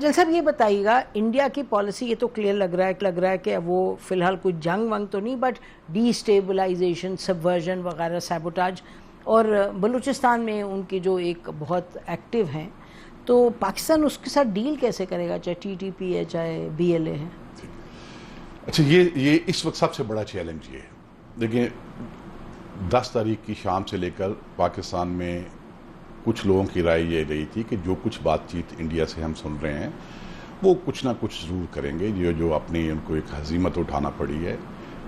सज्जन साहब ये बताइएगा, इंडिया की पॉलिसी ये तो क्लियर लग रहा है कि वो फिलहाल कोई जंग वंग तो नहीं, बट डिस्टेबलाइजेशन, सबवर्जन वगैरह, सैबोटाज, और बलूचिस्तान में उनकी जो एक बहुत एक्टिव हैं, तो पाकिस्तान उसके साथ डील कैसे करेगा, चाहे TTP है चाहे BLA है? अच्छा, ये इस वक्त सबसे बड़ा चैलेंज ये है। देखिए, 10 तारीख की शाम से लेकर पाकिस्तान में कुछ लोगों की राय ये रही थी कि जो कुछ बातचीत इंडिया से हम सुन रहे हैं वो कुछ ना कुछ ज़रूर करेंगे, जो अपनी उनको एक हजीमत उठाना पड़ी है,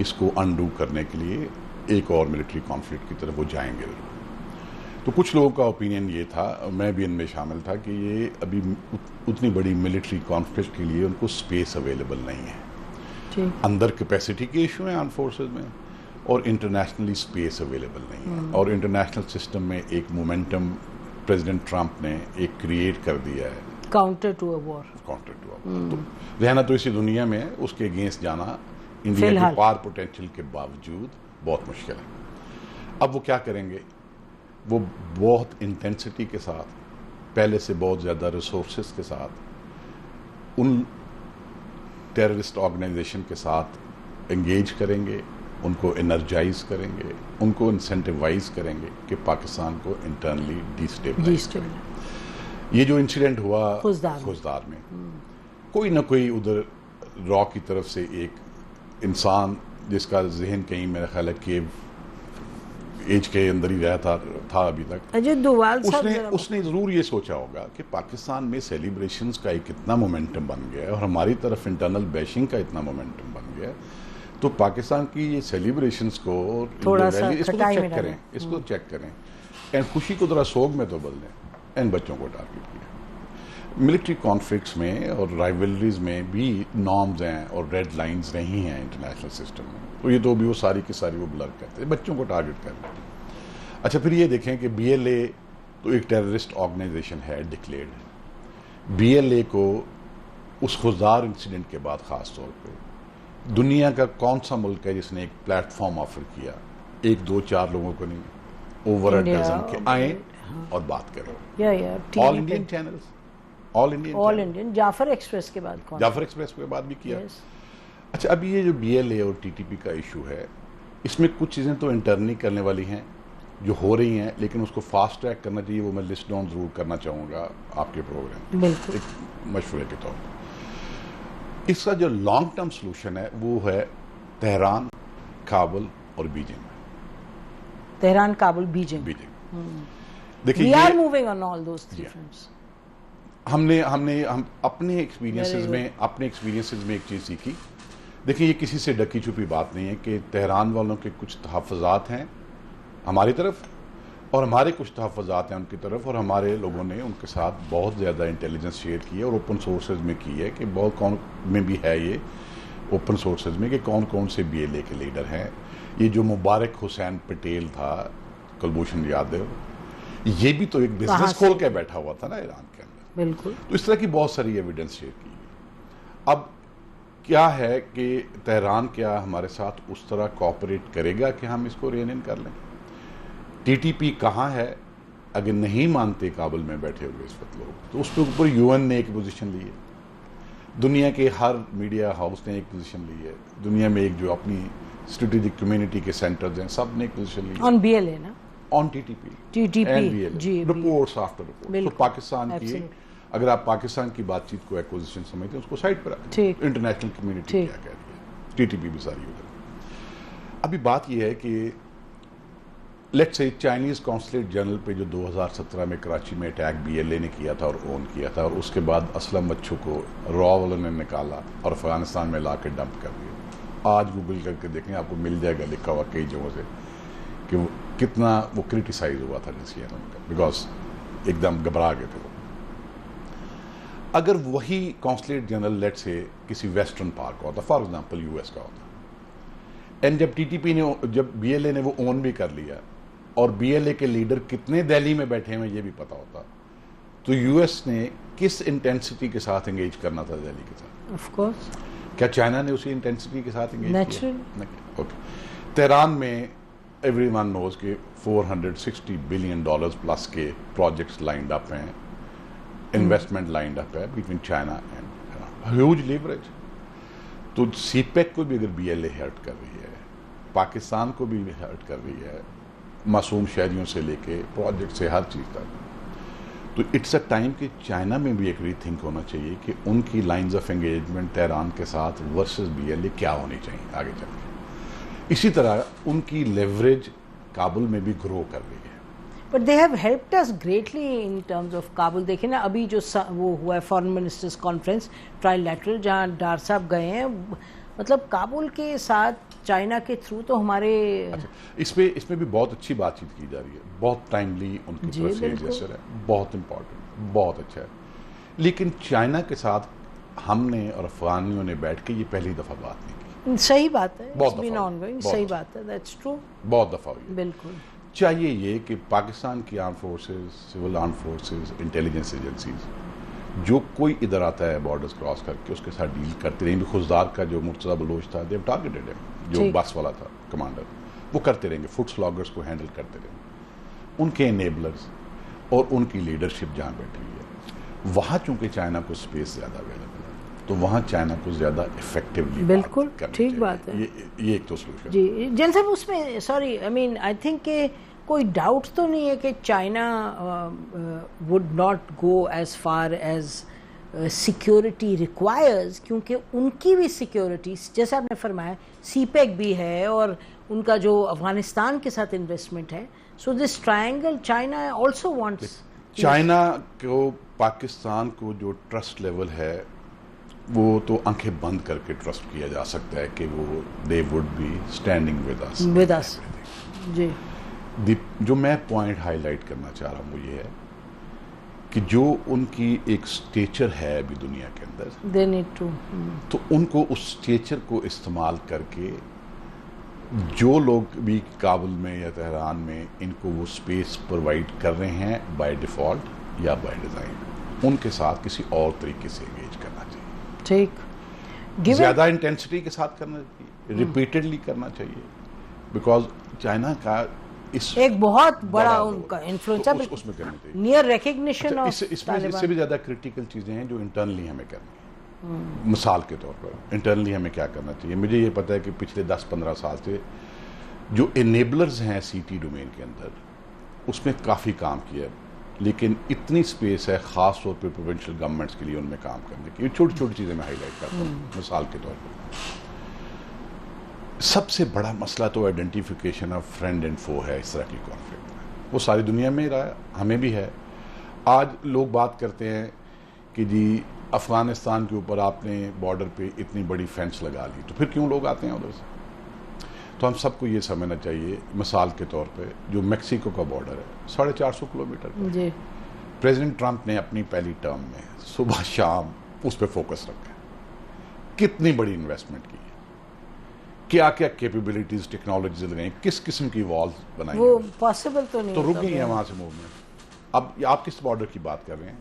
इसको अनडू करने के लिए एक और मिलिट्री कॉन्फ्लिक्ट की तरफ वो जाएंगे। तो कुछ लोगों का ओपिनियन ये था, मैं भी इनमें शामिल था, कि ये अभी उतनी बड़ी मिलिट्री कॉन्फ्लिक्ट के लिए उनको स्पेस अवेलेबल नहीं है। अंदर कैपेसिटी के इशू हैं आर्म फोर्सेज में, और इंटरनेशनली स्पेस अवेलेबल नहीं है। और इंटरनेशनल सिस्टम में एक मोमेंटम प्रेसिडेंट ट्रंप ने एक क्रिएट कर दिया है, काउंटर टू अ वॉर। तो रहना तो इसी दुनिया में है, उसके अगेंस्ट जाना इंडिया के पार पोटेंशियल के बावजूद बहुत मुश्किल है। अब वो क्या करेंगे? वो बहुत इंटेंसिटी के साथ, पहले से बहुत ज़्यादा रिसोर्सेज के साथ उन टेररिस्ट ऑर्गेनाइजेशन के साथ एंगेज करेंगे, उनको एनर्जाइज करेंगे, उनको इंसेंटिवाइज करेंगे कि पाकिस्तान को इंटरनली डिस्टेबलाइज। ये जो इंसिडेंट हुआ खुजदार में, कोई ना कोई उधर रॉ की तरफ से एक इंसान जिसका जहन कहीं मेरा ख्याल है कि एज के अंदर ही रहा था अभी तक, अजय डोवाल उसने जरूर ये सोचा होगा कि पाकिस्तान में सेलिब्रेशंस का एक इतना मोमेंटम बन गया है और हमारी तरफ इंटरनल बैशिंग का इतना मोमेंटम बन गया है, तो पाकिस्तान की ये सेलिब्रेशंस को थोड़ा सा इसको चेक करें, इसको चेक करें, एंड खुशी को जरा सोग में तो बदल दें। इन बच्चों को टारगेट किया। मिलिट्री कॉन्फ्लिक्ट्स में और राइवलरीज में भी नॉर्म्स हैं और रेड लाइंस नहीं हैं इंटरनेशनल सिस्टम में, तो ये तो भी वो सारी की सारी वो ब्लर करते हैं, बच्चों को टारगेट करते हैं। अच्छा, फिर ये देखें कि BLA तो एक टेररिस्ट ऑर्गेनाइजेशन है, डिक्लेयर्ड। BLA को उस खुजदार इंसिडेंट के बाद खास तौर पे दुनिया का कौन सा मुल्क है जिसने एक प्लेटफॉर्म ऑफर किया, 1 2 4 लोगों को नहीं, ओवर अ डजन के आए और बात करें। All Indian channels, all Indian Jaffar Express के बाद जाफर एक्सप्रेस के बाद भी किया। अच्छा, अभी ये जो BLA और TTP का इशू है, इसमें कुछ चीज़ें तो इंटरनली करने वाली हैं जो हो रही हैं, लेकिन उसको फास्ट ट्रैक करना चाहिए। वो मैं लिस्ट डाउन जरूर करना चाहूँगा आपके प्रोग्राम, एक मशवरे के तौर पर। इसका जो लॉन्ग टर्म सोल्यूशन है वो है तेहरान, काबुल और बीजिंग। Tehran, Kabul, Beijing. देखिए, we are moving on all those three fronts. हम अपने एक्सपीरियंसेस में एक चीज़ सीखी। देखिए, ये किसी से डकी छुपी बात नहीं है कि तेहरान वालों के कुछ तहफ़्फ़ुज़ात हैं हमारी तरफ और हमारे कुछ तहफ़्फ़ुज़ात हैं उनकी तरफ, और हमारे लोगों ने उनके साथ बहुत ज़्यादा इंटेलिजेंस शेयर की है और ओपन सोर्सेज में की है कि बहुत कौन में भी है ये ओपन सोर्सेज में कि कौन कौन से BLA के लीडर हैं। ये जो मुबारक हुसैन पटेल था, कुलभूषण यादव, ये भी तो एक बिजनेस खोल के बैठा हुआ था ना ईरान के अंदर। बिल्कुल। तो इस तरह की बहुत सारी एविडेंस शेयर की। अब क्या है कि तेहरान क्या हमारे साथ उस तरह कोऑपरेट करेगा कि हम इसको रेन इन कर लें? TTP कहाँ है? अगर नहीं मानते काबुल में बैठे हुए इस वक्त लोग, तो उसके ऊपर UN ने एक पोजीशन ली है, दुनिया के हर मीडिया हाउस ने एक पोजीशन ली है, दुनिया में एक जो अपनी स्ट्रेटेजिक कम्युनिटी के सेंटर्स हैं सब ने एक पोजीशन ली है ऑन BLA ना, on TTP and BLA, reports after report. तो पाकिस्तान की, अगर आप पाकिस्तान की बातचीत को एक्विजिशन समझते हैं, उसको साइड पर रखें, इंटरनेशनल कम्युनिटी क्या कह रही है, TTP भी सारी उधर। अभी बात यह है कि let's say Chinese consulate general पे जो 2017 में कराची में अटैक BLA ने किया था और ओन किया था, और उसके बाद असलम मच्छू को रॉ वालों ने निकाला और अफगानिस्तान में ला के डंप कर दिया। आज गूगल करके देखें, आपको मिल जाएगा लिखा हुआ कई जगहों से कि वो कितना वो क्रिटिसाइज हुआ था डिसीजन उनका, बिकॉज एकदम घबरा गए थे वो। अगर वही कॉन्सुलेट जनरल लेट से किसी वेस्टर्न पार्क का होता, फॉर एग्जाम्पल US का होता, एंड जब TTP ने, जब BLA ने वो ओन भी कर लिया और BLA के लीडर कितने दिल्ली में बैठे हैं ये भी पता होता, तो US ने किस इंटेंसिटी के साथ एंगेज करना था दिल्ली के साथ? Of course. क्या चाइना ने उसी इंटेंसिटी के साथ एंगेज किया? ओके। तेहरान में एवरीवन नोज के $460 बिलियन प्लस के प्रोजेक्ट्स लाइंड अप हैं इन्वेस्टमेंट लाइंड अप है between China and huge leverage. तो सीपेक को भी अगर बीएलए हर्ट कर रही है, पाकिस्तान को भी हर्ट कर रही है, मासूम शहरियों से लेके प्रोजेक्ट से हर चीज तक, तो इट्स अ टाइम कि चाइना में भी एक रीथिंक होना चाहिए कि उनकी लाइंस ऑफ एंगेजमेंट तेहरान के साथ वर्सेस बीएलए क्या होनी चाहिए आगे चल के। इसी तरह उनकी लेवरेज काबुल में भी ग्रो कर रही है। But they have helped us greatly in terms of Kabul. देखें ना, अभी जो वो हुआ है फॉरेन मिनिस्टर्स कॉन्फ्रेंस ट्राइलैटरल, जहाँ डार साहब गए हैं, मतलब काबुल के साथ चाइना के थ्रू तो हमारे अच्छा, इसमें भी बहुत अच्छी बातचीत की जा रही है, बहुत टाइमली उनकी तरफ से जेस्चर है, बहुत इंपॉर्टेंट, बहुत अच्छा है। लेकिन चाइना के साथ हमने और अफगानियों ने बैठ के ये पहली दफा बात नहीं की। सही बात है, बहुत सही बात है, दैट्स ट्रू, बहुत दफा हुई। बिल्कुल चाहिए ये कि पाकिस्तान की arm forces, civil arm forces, intelligence agencies जो कोई इधर आता है बॉर्डर्स क्रॉस करके उसके साथ डील करते रहेंगे। खुजदार का जो मुर्तज़ा बलोच था, देव टारगेटेड है, जो बस वाला था कमांडर, वो करते रहेंगे, फुट स्लॉगर्स को हैंडल करते रहेंगे। उनके एनेबलर्स और उनकी लीडरशिप जहाँ बैठी हुई है, वहाँ चूंकि चाइना को स्पेस ज़्यादा अवेलेबल है, तो वहाँ चाइना को ज़्यादा इफेक्टिवली, बिल्कुल ठीक बात है, ये एक तो सोल्यूशन जी। जैन साहब उसमें sorry I mean I think के कोई डाउट तो नहीं है कि China would not go as far as security requires, क्योंकि उनकी भी सिक्योरिटी जैसे आपने फरमाया सीपेक भी है और उनका जो अफगानिस्तान के साथ इन्वेस्टमेंट है। So this triangle China also wants, China को पाकिस्तान को जो ट्रस्ट लेवल है वो तो आंखें बंद करके ट्रस्ट किया जा सकता है कि वो they would be standing with us जी। जो मैं पॉइंट हाईलाइट करना चाह रहा हूँ वो ये है कि जो उनकी एक स्टेचर है अभी दुनिया के अंदर, they need to, तो उनको उस स्टेचर को इस्तेमाल करके जो लोग भी काबुल में या तेहरान में इनको वो स्पेस प्रोवाइड कर रहे हैं बाय डिफॉल्ट या बाय डिजाइन, उनके साथ किसी और तरीके से एंगेज करना चाहिए। ठीक, ज्यादा इंटेंसिटी के साथ करना चाहिए, रिपीटेडली करना चाहिए, बिकॉज चाइना का एक बहुत बड़ा उनका इन्फ्लुएंस है, उसमें करनी चाहिए नियर रिकग्निशन ऑफ। इससे भी ज्यादा क्रिटिकल चीजें हैं जो इंटरनली हमें करनी है। मिसाल के तौर पर इंटरनली हमें क्या करना चाहिए, मुझे ये पता है कि पिछले 10-15 साल से जो एनेबलर्स हैं सीटी डोमेन के अंदर, उसमें काफी काम किया है, लेकिन इतनी स्पेस है खास तौर पर प्रोविंशियल गवर्नमेंट्स के लिए उनमें काम करने की। छोटी छोटी चीजें मैं हाईलाइट करता हूँ। मिसाल के तौर पर सबसे बड़ा मसला तो आइडेंटिफिकेशन ऑफ फ्रेंड एंड फो है। इस तरह की कॉन्फ्लिक्ट में वो सारी दुनिया में ही रहा है, हमें भी है। आज लोग बात करते हैं कि जी अफगानिस्तान के ऊपर आपने बॉर्डर पे इतनी बड़ी फेंस लगा ली, तो फिर क्यों लोग आते हैं उधर से? तो हम सबको ये समझना चाहिए, मिसाल के तौर पे जो मैक्सिको का बॉर्डर है 450 किलोमीटर जी। प्रेसिडेंट ट्रंप ने अपनी पहली टर्म में सुबह शाम उस पर फोकस रखा, कितनी बड़ी इन्वेस्टमेंट की, क्या क्या कैपेबिलिटीज टेक्नोलॉजीज लगाई, किस किस्म की वॉल्स बनाई, वो पॉसिबल तो नहीं, तो रुक गई है वहां से मूवमेंट। अब आप किस बॉर्डर की बात कर रहे हैं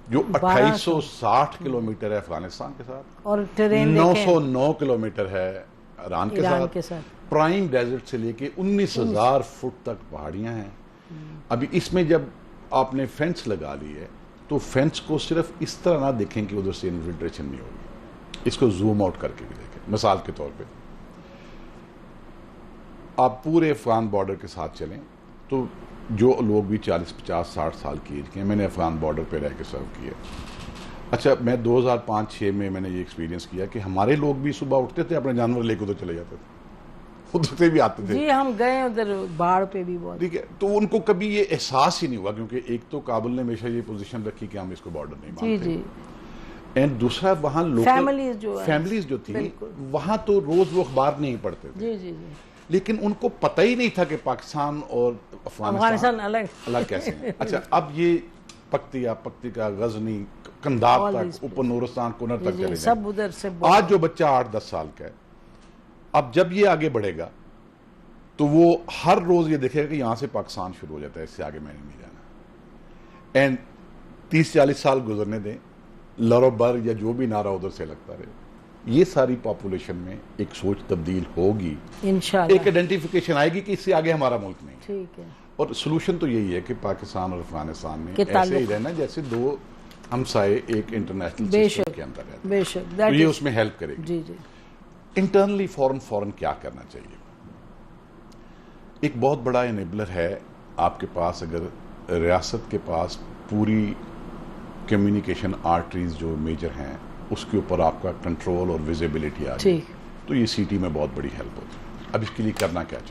जो 2860 किलोमीटर है अफगानिस्तान के साथ, और ट्रेन 909 किलोमीटर है ईरान के साथ, प्राइम डेजर्ट से लेके 19,000 फुट तक पहाड़ियां हैं। अभी इसमें जब आपने फेंस लगा ली है तो फेंस को सिर्फ इस तरह ना देखें कि उधर से इन्फिल्ट्रेशन नहीं होगी, इसको जूम आउट करके भी देखें। मिसाल के तौर पे आप पूरे अफगान बॉर्डर के साथ चलें तो जो लोग भी 40, 50, 60 साल की एज के हैं, मैंने अफगान बॉर्डर पे रह के सर्व किया। अच्छा, मैं 2005-6 में मैंने ये एक्सपीरियंस किया कि हमारे लोग भी सुबह उठते थे, अपने जानवर लेकर उधर चले जाते थे, उधर से भी आते थे। जी, हम गए उधर बाढ़ पे भी बहुत, ठीक है। तो उनको कभी ये एहसास ही नहीं हुआ, क्योंकि एक तो काबुल ने हमेशा ये पोजीशन रखी कि हम इसको बॉर्डर नहीं मानते, जी, एंड दूसरा वहाँ लोकल फैमिलीज जो थी वहाँ तो रोज वो अखबार नहीं पढ़ते थे। जी जी जी। लेकिन उनको पता ही नहीं था कि पाकिस्तान और अफगानिस्तान अलग कैसे हैं। अच्छा, अब ये पक्तिका, गजनी, कंधार तक, ऊपर नूरस्तान, कुनर तक चले सब उधर से। आज जो बच्चा 8-10 साल का है, अब जब ये आगे बढ़ेगा तो वो हर रोज ये देखेगा कि यहां से पाकिस्तान शुरू हो जाता है, इससे आगे मैंने नहीं जाना। एंड 30-40 साल गुजरने दें, लरोबर या जो भी नारा उधर से लगता रहे, ये सारी पॉपुलेशन में एक सोच तब्दील होगी, इंशाल्लाह एक आइडेंटिफिकेशन आएगी कि इससे आगे हमारा मुल्क नहीं। ठीक है। और सोल्यूशन तो यही है कि पाकिस्तान और अफगानिस्तान में ऐसे ही रहना जैसे दो हमसाए एक इंटरनेशनल सिस्टम के अंदर है, बेशक तो ये उसमें हेल्प करेगी। जी जी। इंटरनली फॉरन क्या करना चाहिए? एक बहुत बड़ा इनेबलर है आपके पास, अगर रियासत के पास पूरी कम्युनिकेशन आर्टरीज जो मेजर हैं उसके ऊपर आपका कंट्रोल और विजिबिलिटी आ जाए, तो ये सिटी में बहुत बड़ी हेल्प होती है। अब इसके लिए करना क्या चाहिए?